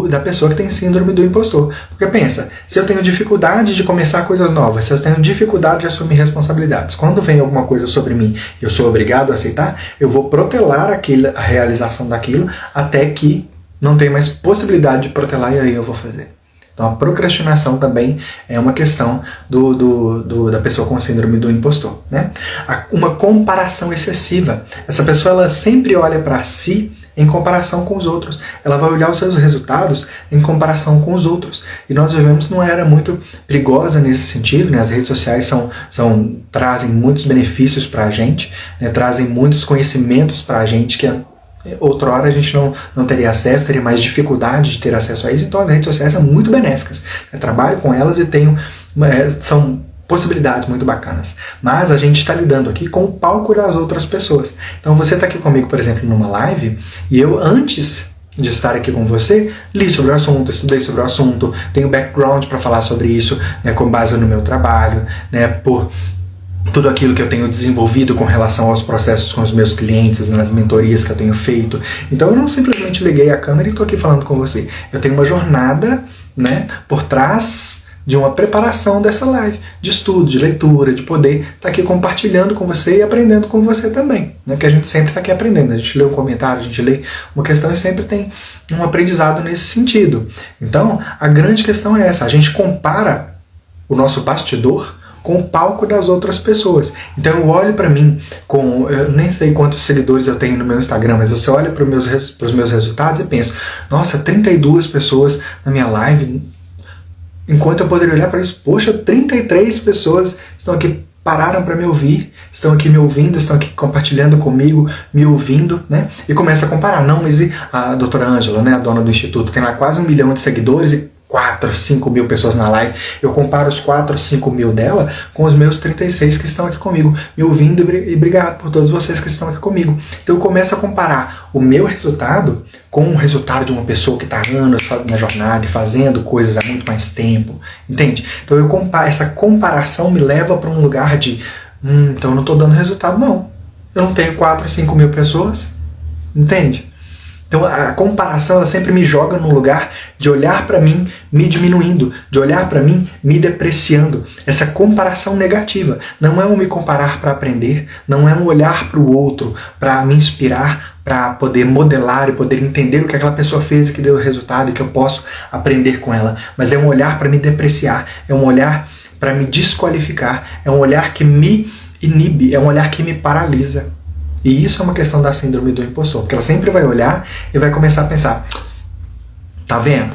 Speaker 1: da pessoa que tem síndrome do impostor. Porque pensa, se eu tenho dificuldade de começar coisas novas, se eu tenho dificuldade de assumir responsabilidades, quando vem alguma coisa sobre mim e eu sou obrigado a aceitar, eu vou protelar a realização daquilo até que não tem mais possibilidade de protelar e aí eu vou fazer. Então a procrastinação também é uma questão da pessoa com síndrome do impostor. Né? Uma comparação excessiva. Essa pessoa ela sempre olha para si em comparação com os outros. Ela vai olhar os seus resultados em comparação com os outros. E nós vivemos numa era muito perigosa nesse sentido. Né? As redes sociais trazem muitos benefícios para a gente, né? Trazem muitos conhecimentos para a gente que outrora a gente não teria acesso, teria mais dificuldade de ter acesso a isso, então as redes sociais são muito benéficas. Eu trabalho com elas e são possibilidades muito bacanas. Mas a gente está lidando aqui com o palco das outras pessoas. Então você está aqui comigo, por exemplo, numa live, e eu antes de estar aqui com você, li sobre o assunto, estudei sobre o assunto, tenho background para falar sobre isso, né, com base no meu trabalho, né, por tudo aquilo que eu tenho desenvolvido com relação aos processos com os meus clientes, nas mentorias que eu tenho feito. Então eu não simplesmente liguei a câmera e estou aqui falando com você. Eu tenho uma jornada, né, por trás de uma preparação dessa live, de estudo, de leitura, de poder estar aqui compartilhando com você e aprendendo com você também. Né, porque a gente sempre está aqui aprendendo. A gente lê um comentário, a gente lê uma questão e sempre tem um aprendizado nesse sentido. Então a grande questão é essa. A gente compara o nosso bastidor com o palco das outras pessoas. Então eu olho para mim, eu nem sei quantos seguidores eu tenho no meu Instagram, mas você olha para os meus resultados e pensa, nossa, 32 pessoas na minha live, enquanto eu poderia olhar para isso, poxa, 33 pessoas estão aqui, pararam para me ouvir, estão aqui me ouvindo, estão aqui compartilhando comigo, me ouvindo, né? E começa a comparar, não, mas e a doutora Ângela, né, a dona do instituto, tem lá quase 1 milhão de seguidores e 4, 5 mil pessoas na live, eu comparo os 4, 5 mil dela com os meus 36 que estão aqui comigo, me ouvindo e obrigado por todos vocês que estão aqui comigo. Então eu começo a comparar o meu resultado com o resultado de uma pessoa que está há anos na jornada e fazendo coisas há muito mais tempo, entende? Então essa comparação me leva para um lugar de, então eu não estou dando resultado não, eu não tenho 4, 5 mil pessoas, entende? Então a comparação ela sempre me joga num lugar de olhar para mim me diminuindo, de olhar para mim me depreciando. Essa comparação negativa não é um me comparar para aprender, não é um olhar para o outro para me inspirar, para poder modelar e poder entender o que aquela pessoa fez e que deu resultado e que eu posso aprender com ela. Mas é um olhar para me depreciar, é um olhar para me desqualificar, é um olhar que me inibe, é um olhar que me paralisa. E isso é uma questão da síndrome do impostor, porque ela sempre vai olhar e vai começar a pensar, tá vendo?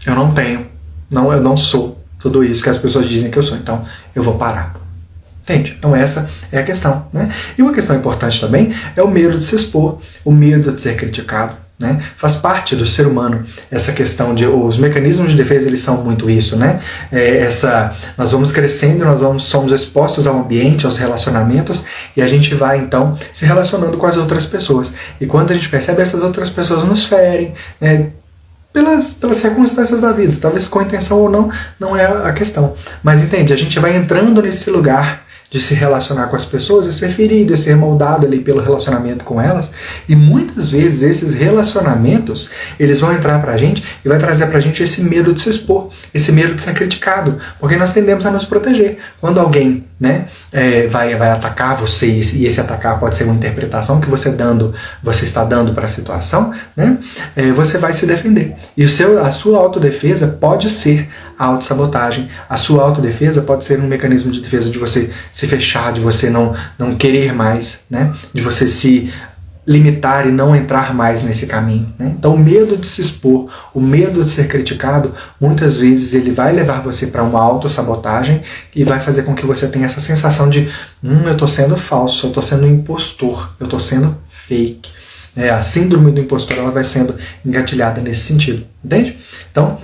Speaker 1: Eu não tenho, eu não sou, tudo isso que as pessoas dizem que eu sou, então eu vou parar. Entende? Então essa é a questão, né? E uma questão importante também é o medo de se expor, o medo de ser criticado, né? Faz parte do ser humano essa questão de os mecanismos de defesa, eles são muito isso, né? Nós vamos crescendo, somos expostos ao ambiente, aos relacionamentos, e a gente vai então se relacionando com as outras pessoas. E quando a gente percebe, essas outras pessoas nos ferem, né? Pelas circunstâncias da vida, talvez com intenção ou não, não é a questão. Mas entende, a gente vai entrando nesse lugar de se relacionar com as pessoas, e ser ferido, e ser moldado ali pelo relacionamento com elas, e muitas vezes esses relacionamentos, eles vão entrar pra gente e vai trazer pra gente esse medo de se expor, esse medo de ser criticado, porque nós tendemos a nos proteger. Quando alguém, né, vai atacar você, e esse atacar pode ser uma interpretação que você está dando para a situação, né, você vai se defender. E a sua autodefesa pode ser a autossabotagem, a sua autodefesa pode ser um mecanismo de defesa de você se fechar, de você não querer mais, né, de você se limitar e não entrar mais nesse caminho, né? Então o medo de se expor, o medo de ser criticado, muitas vezes ele vai levar você para uma autossabotagem e vai fazer com que você tenha essa sensação de eu estou sendo falso, eu estou sendo um impostor, eu estou sendo fake. A síndrome do impostor, ela vai sendo engatilhada nesse sentido, entende? Então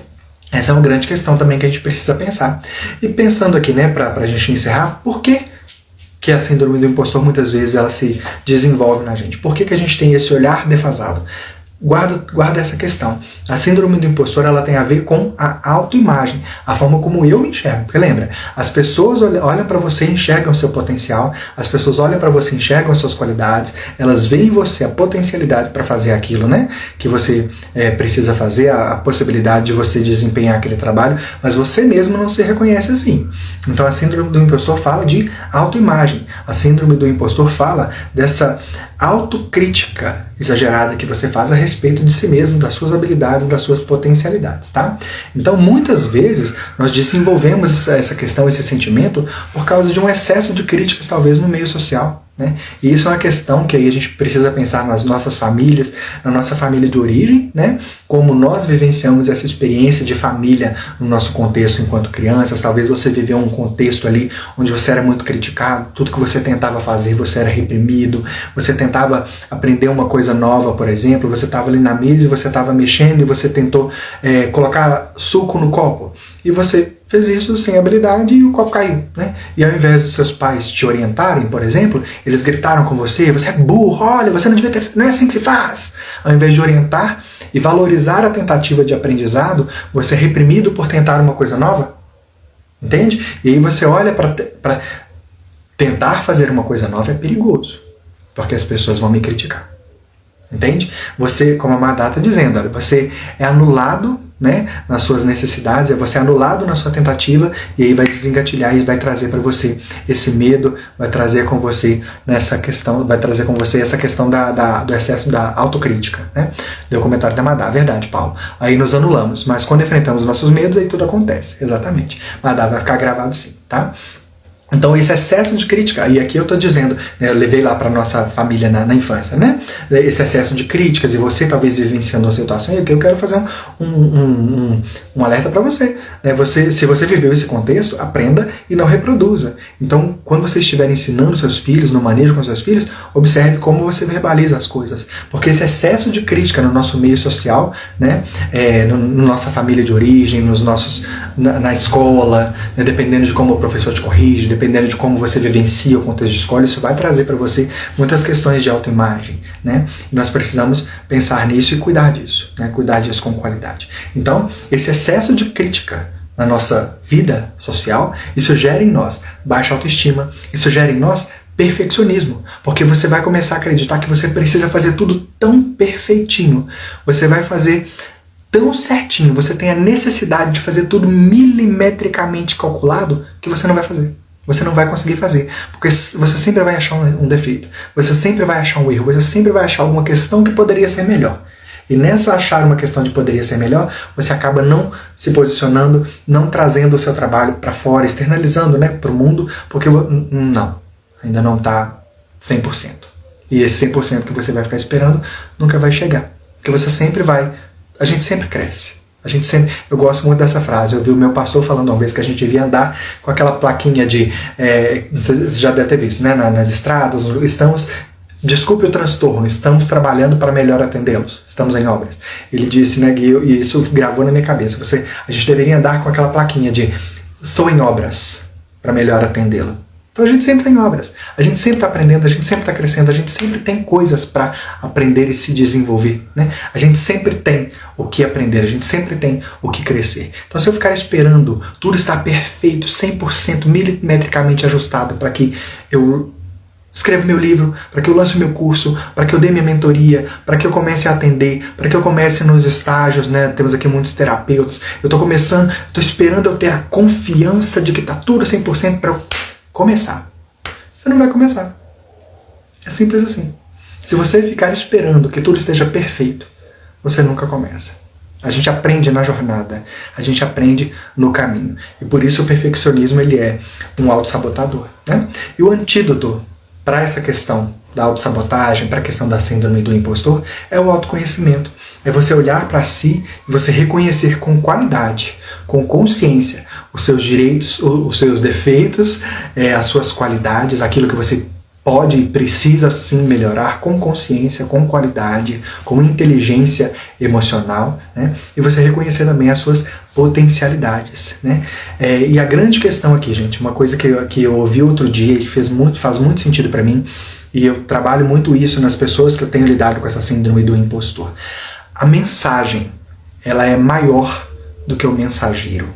Speaker 1: essa é uma grande questão também que a gente precisa pensar. E pensando aqui, né, para a gente encerrar, por que a síndrome do impostor muitas vezes ela se desenvolve na gente? Por que a gente tem esse olhar defasado? Guarda essa questão. A síndrome do impostor, ela tem a ver com a autoimagem, a forma como eu me enxergo. Porque lembra, as pessoas olham para você e enxergam o seu potencial, as pessoas olham para você e enxergam as suas qualidades, elas veem em você a potencialidade para fazer aquilo, né, que você precisa fazer, a possibilidade de você desempenhar aquele trabalho, mas você mesmo não se reconhece assim. Então a síndrome do impostor fala de autoimagem. A síndrome do impostor fala dessa autocrítica exagerada que você faz a respeito de si mesmo, das suas habilidades, das suas potencialidades, tá? Então, muitas vezes, nós desenvolvemos essa questão, esse sentimento, por causa de um excesso de críticas, talvez, no meio social, né? E isso é uma questão que aí a gente precisa pensar nas nossas famílias, na nossa família de origem, né? Como nós vivenciamos essa experiência de família no nosso contexto enquanto crianças. Talvez você viveu um contexto ali onde você era muito criticado, tudo que você tentava fazer, você era reprimido, você tentava aprender uma coisa nova, por exemplo, você estava ali na mesa e você estava mexendo e você tentou colocar suco no copo, e você fez isso sem habilidade e o copo caiu, né? E ao invés dos seus pais te orientarem, por exemplo, eles gritaram com você é burro, olha, você não devia ter, não é assim que se faz. Ao invés de orientar e valorizar a tentativa de aprendizado, você é reprimido por tentar uma coisa nova, entende? E aí você olha para tentar fazer uma coisa nova é perigoso, porque as pessoas vão me criticar, entende? Você, como a Madá está dizendo, olha, você é anulado, né, nas suas necessidades, você é anulado na sua tentativa, e aí vai desengatilhar e vai trazer para você esse medo, vai trazer com você essa questão do excesso da autocrítica, né? Deu o comentário da Madá, verdade, Paulo. Aí nos anulamos, mas quando enfrentamos nossos medos, aí tudo acontece, exatamente. Madá vai ficar gravado sim, tá? Então esse excesso de crítica, e aqui eu estou dizendo, né, eu levei lá para nossa família na infância, né? Esse excesso de críticas, e você talvez vivenciando uma situação, e aqui eu quero fazer um alerta para você, né? Se você viveu esse contexto, aprenda e não reproduza. Então, quando você estiver ensinando seus filhos, no manejo com seus filhos, observe como você verbaliza as coisas, porque esse excesso de crítica no nosso meio social, né, na nossa família de origem, na escola, né, dependendo de como o professor te corrige, dependendo de como você vivencia o contexto de escola, isso vai trazer para você muitas questões de autoimagem, né? E nós precisamos pensar nisso e cuidar disso, né? Cuidar disso com qualidade. Então, esse excesso de crítica na nossa vida social, isso gera em nós baixa autoestima, isso gera em nós perfeccionismo, porque você vai começar a acreditar que você precisa fazer tudo tão perfeitinho, você vai fazer tão certinho, você tem a necessidade de fazer tudo milimetricamente calculado, que você não vai fazer. Você não vai conseguir fazer, porque você sempre vai achar um defeito, você sempre vai achar um erro, você sempre vai achar alguma questão que poderia ser melhor. E nessa achar uma questão de poderia ser melhor, você acaba não se posicionando, não trazendo o seu trabalho para fora, externalizando, né, para o mundo, porque ainda não está 100%. E esse 100% que você vai ficar esperando nunca vai chegar, porque a gente sempre cresce. Eu gosto muito dessa frase. Eu vi o meu pastor falando uma vez que a gente devia andar com aquela plaquinha de, você já deve ter visto, né? Nas estradas, desculpe o transtorno, estamos trabalhando para melhor atendê-los, estamos em obras. Ele disse, né, e isso gravou na minha cabeça, a gente deveria andar com aquela plaquinha de estou em obras para melhor atendê-la. Então a gente sempre está em obras, a gente sempre está aprendendo, a gente sempre está crescendo, a gente sempre tem coisas para aprender e se desenvolver, né? A gente sempre tem o que aprender, a gente sempre tem o que crescer. Então se eu ficar esperando tudo estar perfeito, 100% milimetricamente ajustado para que eu escreva meu livro, para que eu lance o meu curso, para que eu dê minha mentoria, para que eu comece a atender, para que eu comece nos estágios, né? Temos aqui muitos terapeutas. Eu estou esperando eu ter a confiança de que está tudo 100% para eu começar. Você não vai começar. É simples assim. Se você ficar esperando que tudo esteja perfeito, você nunca começa. A gente aprende na jornada, a gente aprende no caminho. E por isso o perfeccionismo ele é um autossabotador, né? E o antídoto para essa questão da autossabotagem, para a questão da síndrome do impostor, é o autoconhecimento. É você olhar para si e você reconhecer com qualidade, com consciência, os seus direitos, os seus defeitos, as suas qualidades, aquilo que você pode e precisa sim melhorar com consciência, com qualidade, com inteligência emocional, né? E você reconhecer também as suas potencialidades, né? E a grande questão aqui, gente, uma coisa que eu ouvi outro dia e que faz muito sentido para mim, e eu trabalho muito isso nas pessoas que eu tenho lidado com essa síndrome do impostor. A mensagem, ela é maior do que o mensageiro.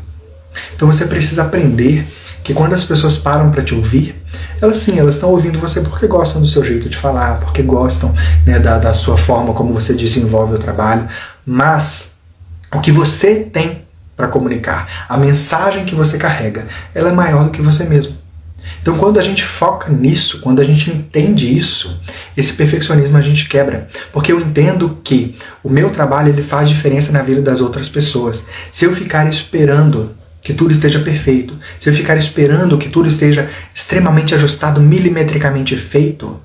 Speaker 1: Então você precisa aprender que quando as pessoas param para te ouvir, elas estão ouvindo você porque gostam do seu jeito de falar, porque gostam, né, da sua forma como você desenvolve o trabalho, mas o que você tem para comunicar, a mensagem que você carrega, ela é maior do que você mesmo. Então quando a gente foca nisso, quando a gente entende isso, esse perfeccionismo a gente quebra, porque eu entendo que o meu trabalho ele faz diferença na vida das outras pessoas. Se eu ficar esperando que tudo esteja perfeito, se eu ficar esperando que tudo esteja extremamente ajustado, milimetricamente feito,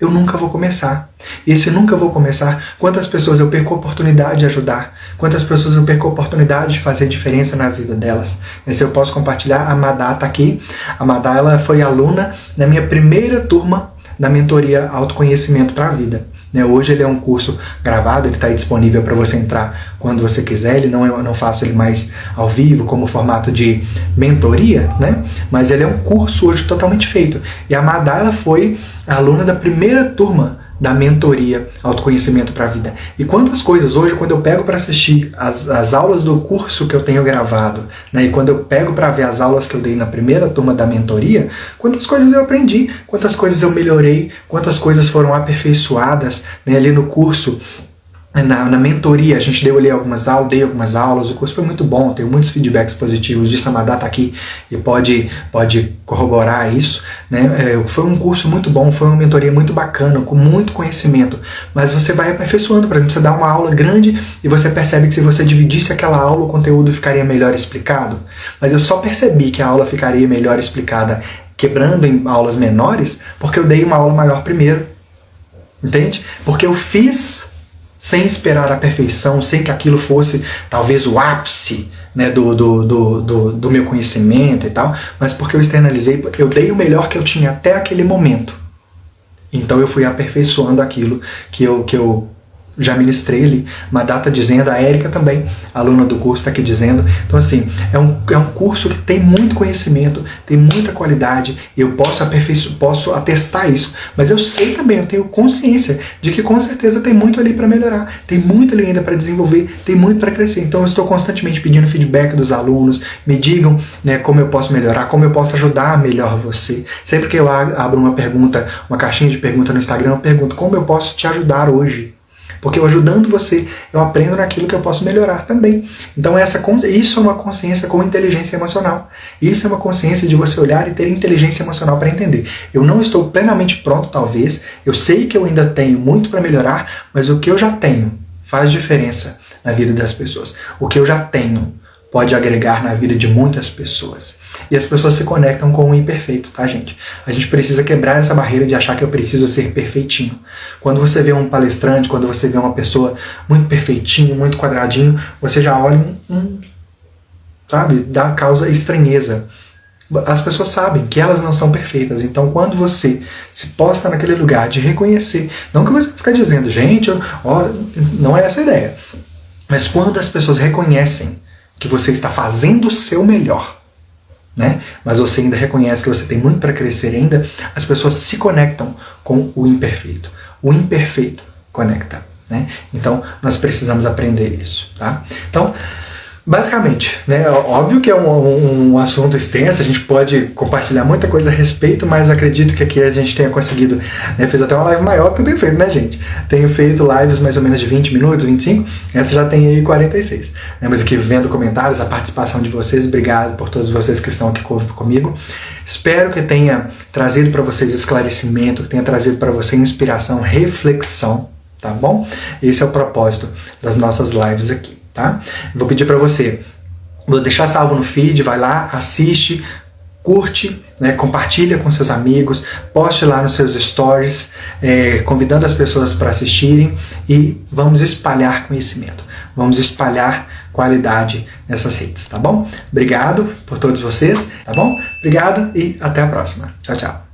Speaker 1: eu nunca vou começar. E se eu nunca vou começar, quantas pessoas eu perco a oportunidade de ajudar? Quantas pessoas eu perco a oportunidade de fazer diferença na vida delas? Se eu posso compartilhar, a Madá está aqui. A Madá ela foi aluna na minha primeira turma da mentoria Autoconhecimento para a Vida. Hoje ele é um curso gravado, ele está disponível para você entrar quando você quiser. Ele eu não faço ele mais ao vivo, como formato de mentoria, né? Mas ele é um curso hoje totalmente feito. E a Madá ela foi aluna da primeira turma da mentoria Autoconhecimento para a Vida. E quantas coisas hoje, quando eu pego para assistir as aulas do curso que eu tenho gravado, né, e quando eu pego para ver as aulas que eu dei na primeira turma da mentoria, quantas coisas eu aprendi, quantas coisas eu melhorei, quantas coisas foram aperfeiçoadas, né, ali no curso. Na mentoria, a gente dei algumas aulas, o curso foi muito bom, tenho muitos feedbacks positivos disso, a Madá está aqui e pode corroborar isso, né? Foi um curso muito bom, foi uma mentoria muito bacana, com muito conhecimento, mas você vai aperfeiçoando. Por exemplo, você dá uma aula grande e você percebe que se você dividisse aquela aula, o conteúdo ficaria melhor explicado, mas eu só percebi que a aula ficaria melhor explicada quebrando em aulas menores, porque eu dei uma aula maior primeiro, entende? Porque eu fiz sem esperar a perfeição, sem que aquilo fosse talvez o ápice, né, do meu conhecimento e tal, mas porque eu externalizei, eu dei o melhor que eu tinha até aquele momento. Então eu fui aperfeiçoando aquilo que eu já ministrei ali. Madá está dizendo, a Érica também, aluna do curso, está aqui dizendo. Então assim, é um curso que tem muito conhecimento, tem muita qualidade, e eu posso atestar isso, mas eu sei também, eu tenho consciência de que com certeza tem muito ali para melhorar, tem muito ali ainda para desenvolver, tem muito para crescer. Então eu estou constantemente pedindo feedback dos alunos, me digam, né, como eu posso melhorar, como eu posso ajudar melhor você. Sempre que eu abro uma caixinha de pergunta no Instagram, eu pergunto, como eu posso te ajudar hoje? Porque eu ajudando você, eu aprendo naquilo que eu posso melhorar também. Então isso é uma consciência com inteligência emocional. Isso é uma consciência de você olhar e ter inteligência emocional para entender. Eu não estou plenamente pronto, talvez. Eu sei que eu ainda tenho muito para melhorar, mas o que eu já tenho faz diferença na vida das pessoas. O que eu já tenho pode agregar na vida de muitas pessoas. E as pessoas se conectam com o imperfeito, tá, gente? A gente precisa quebrar essa barreira de achar que eu preciso ser perfeitinho. Quando você vê um palestrante, quando você vê uma pessoa muito perfeitinho, muito quadradinho, você já olha sabe, dá causa estranheza. As pessoas sabem que elas não são perfeitas. Então, quando você se posta naquele lugar de reconhecer, não que você fica dizendo, gente, não é essa a ideia. Mas quando as pessoas reconhecem que você está fazendo o seu melhor, né? Mas você ainda reconhece que você tem muito para crescer ainda, as pessoas se conectam com o imperfeito. O imperfeito conecta, né? Então, nós precisamos aprender isso, tá? Então, basicamente, né, óbvio que é um assunto extenso, a gente pode compartilhar muita coisa a respeito, mas acredito que aqui a gente tenha conseguido, né, fiz até uma live maior que eu tenho feito, né, gente? Tenho feito lives mais ou menos de 20 minutos, 25, essa já tem aí 46. Né, mas aqui vendo comentários, a participação de vocês, obrigado por todos vocês que estão aqui comigo. Espero que tenha trazido para vocês esclarecimento, que tenha trazido para você inspiração, reflexão, tá bom? Esse é o propósito das nossas lives aqui. Tá? Vou pedir para você, vou deixar salvo no feed, vai lá, assiste, curte, né, compartilha com seus amigos, poste lá nos seus stories, convidando as pessoas para assistirem e vamos espalhar conhecimento, vamos espalhar qualidade nessas redes, tá bom? Obrigado por todos vocês, tá bom? Obrigado e até a próxima. Tchau, tchau.